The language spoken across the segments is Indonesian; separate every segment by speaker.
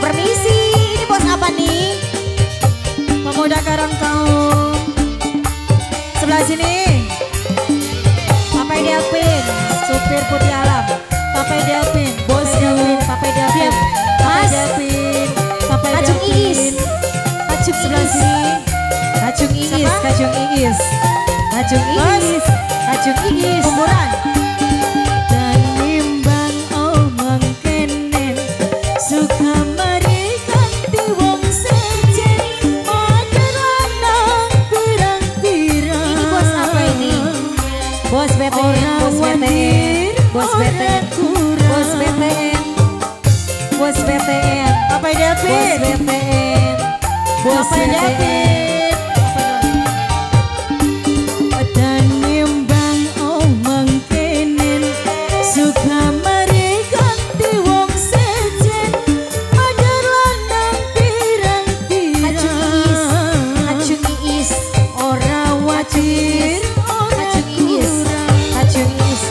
Speaker 1: Permisi, ini bos apa nih?
Speaker 2: Pemuda Karangkaung. Sebelah sini Papai Delvin, supir Putih Alam. Papai Delvin, bos Delvin, Papai Delvin, Papai
Speaker 1: Mas.
Speaker 2: Delvin, Papai
Speaker 1: Kacung
Speaker 2: Delvin.
Speaker 1: Iis. Kacung
Speaker 2: Sebelah
Speaker 1: Iis.
Speaker 2: sini Kacung Iis,
Speaker 1: Siapa?
Speaker 2: Kacung Iis, Kacung Iis, Kacung Iis.
Speaker 1: Kuburan.
Speaker 2: Dan nimbang omong kene suka mari kanthi wong sejen mager lanang pirang-pirang.
Speaker 1: Ini bos apa ini?
Speaker 2: Bos BTN, bos BTN, bos BTN, bos BTN, bos BTN,
Speaker 1: Papai
Speaker 2: bos
Speaker 1: Delvin.
Speaker 2: BTN, bos
Speaker 1: Papai
Speaker 2: BTN.
Speaker 1: Delvin.
Speaker 2: Dan nimbang omong kenen suka mari ganti wong sejen mager lanang pirang-pirang.
Speaker 1: Kacung Iis.
Speaker 2: Ora watir, ora
Speaker 1: Kacung Iis.
Speaker 2: kurang.
Speaker 1: Kacung Iis.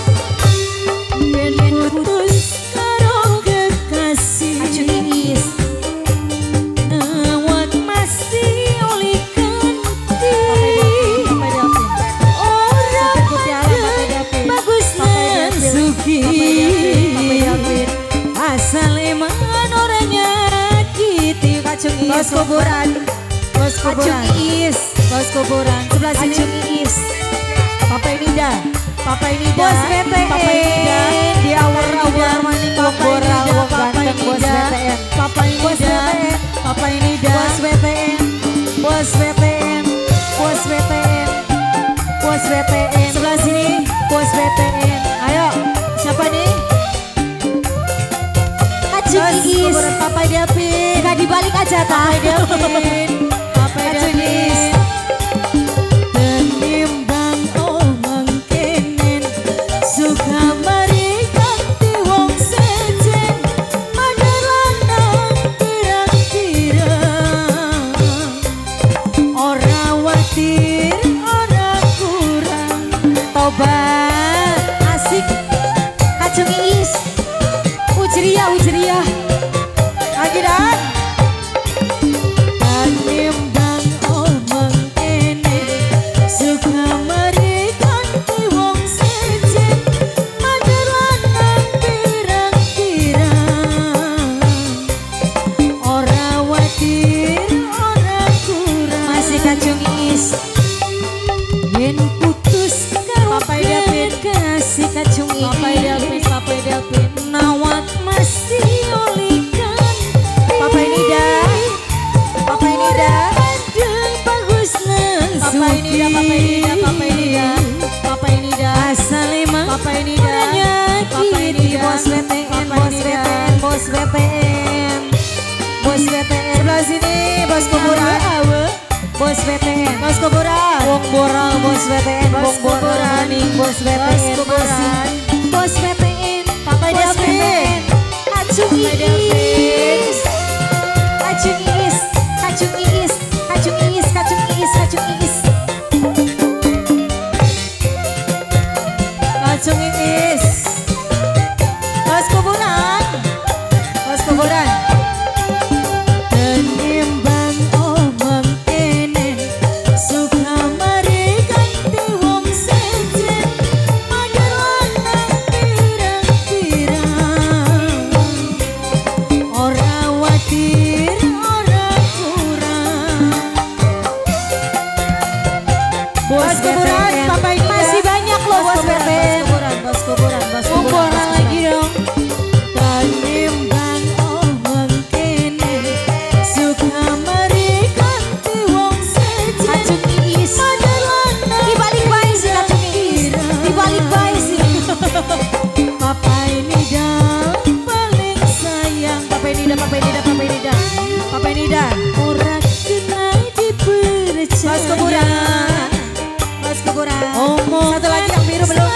Speaker 2: Yen putus karo kekasih
Speaker 1: Kacung Iis.
Speaker 2: awak masih oli kanti.
Speaker 1: Papai Delvin.
Speaker 2: Ora
Speaker 1: Supir Putih Alam, Papai Delvin.
Speaker 2: bagus
Speaker 1: Papai
Speaker 2: nan
Speaker 1: Delvin.
Speaker 2: suki.
Speaker 1: Papai Delvin.
Speaker 2: Asal emang orang nyakiti.
Speaker 1: Kacung Iis.
Speaker 2: Bos kuburan, bos
Speaker 1: Kacung
Speaker 2: kuburan,
Speaker 1: Iis.
Speaker 2: bos kuburan. Sebelah sini
Speaker 1: Kacung Iis.
Speaker 2: Papai Nida, Papai Nida,
Speaker 1: Bos BTN.
Speaker 2: Papai Nida,
Speaker 1: Di awur-awur
Speaker 2: maning
Speaker 1: Papai
Speaker 2: moral,
Speaker 1: Nida,
Speaker 2: wong
Speaker 1: Papai
Speaker 2: ganteng, bos
Speaker 1: Nida.
Speaker 2: BTN, Papai
Speaker 1: Bos
Speaker 2: Nida,
Speaker 1: BTN.
Speaker 2: Papai Nida, bos BTN, bos BTN, bos BTN, bos BTN. Sebelah sini, bos BTN. Ayo, siapa nih?
Speaker 1: Kacung
Speaker 2: Bos
Speaker 1: Iis.
Speaker 2: kuburan Papai Delvin,
Speaker 1: Gak dibalik aja ta.
Speaker 2: Papai Delvin, Papai
Speaker 1: Kacung
Speaker 2: Delvin.
Speaker 1: Iis.
Speaker 2: Tenimbang omong kenen suka mari ganti wong sejen mager lanang pirang-pirang. Ora watir, ora kurang.
Speaker 1: Tobat. Asik. Kacung Iis. Ujriya, ujriya.
Speaker 2: Lagi dan tenimbang omong kenen suka mari ganti wong sejen mager lanang pirang-pirang. Ora watir, ora kurang.
Speaker 1: Masih Kacung Iis.
Speaker 2: Yen putus karo
Speaker 1: Papai Delvin.
Speaker 2: kasih
Speaker 1: Kacung Iis.
Speaker 2: Papai Delvin, Papai Delvin. Nawat masih oli kanti.
Speaker 1: Papai Nida. Papai Nida.
Speaker 2: Padahal bagus nan
Speaker 1: Papai Nida, Papai Nida, Papai Nida. Papai Nida.
Speaker 2: Asal emang
Speaker 1: Papai Nida. Papai
Speaker 2: nyakiti.
Speaker 1: Nida.
Speaker 2: Bos BTN,
Speaker 1: Papai
Speaker 2: bos
Speaker 1: Nida.
Speaker 2: BTN, bos BTN, bos BTN. Sebelah sini bos kuburan. Bos BTN, bos kuburan. Wong boral bos BTN,
Speaker 1: Bos
Speaker 2: wong boral
Speaker 1: kuburan.
Speaker 2: maning bos BTN.
Speaker 1: Bos kuburan.
Speaker 2: Masih. Bos BTN,
Speaker 1: Papai
Speaker 2: bos
Speaker 1: Delvin.
Speaker 2: BTN.
Speaker 1: Kacung
Speaker 2: Papai Delvin.
Speaker 1: Iis. Kacung Iis. Kacung Iis. Kacung Iis. Kacung Iis. Kacung Iis.
Speaker 2: Kacung Iis. Bos kuburan. Bos kuburan. Tenimbang omong kenen suka mari ganti wong sejen mager lanang pirang-pirang. Ora watir, ora kurang.
Speaker 1: Bos kuburan.
Speaker 2: BTN.
Speaker 1: Papai Nida.
Speaker 2: Masih banyak loh bos
Speaker 1: kuburan,
Speaker 2: BTN.
Speaker 1: Bos kuburan. Bos kuburan. Bos kuburan.
Speaker 2: Kuburan lagi dong. Tanimbang omong kenen suka mari ganti wong sejen
Speaker 1: Kacung Iis.
Speaker 2: mager lanang
Speaker 1: Dibalik bayi sih Kacung Iis. Dibalik bayi sih.
Speaker 2: Papai Nida paling sayang.
Speaker 1: Papai Nida. Papai Nida. Papai Nida. Papai Nida.
Speaker 2: Ora kena dipercaya.
Speaker 1: Bos kuburan. Bos kuburan.
Speaker 2: Omong
Speaker 1: Satu lagi yang biru belum.